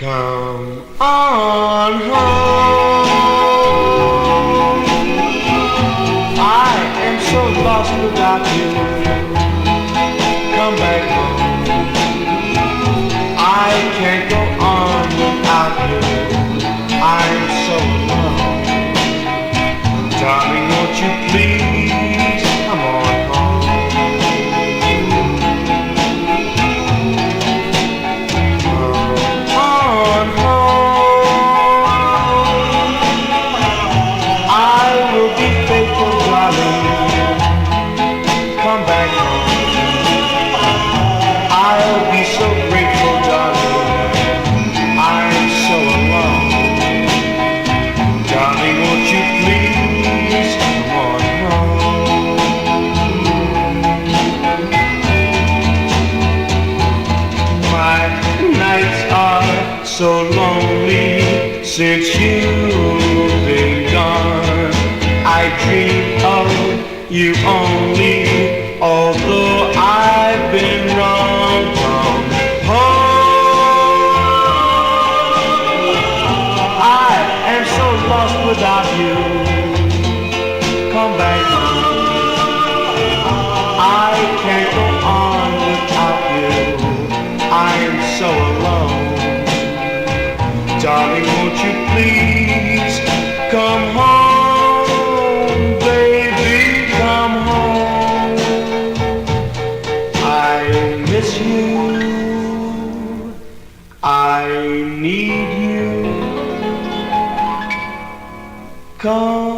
Come on home. I am so lost without you. Come back home. I can't go on without you. I'm so alone. Darling, won't you please come on home? Come on home. I will be faithful, darling. Come back home. I'll be so grateful, darling. I'm so alone. Darling, won't you please come on home? My nights are so lonely since you've been gone. I dream of you only, although I've been wrong. Come home. I am so lost without you. Come back home. I can't go on without you. I am so alone. Darling, won't you please come home, baby, come home. I miss you. I need you. Come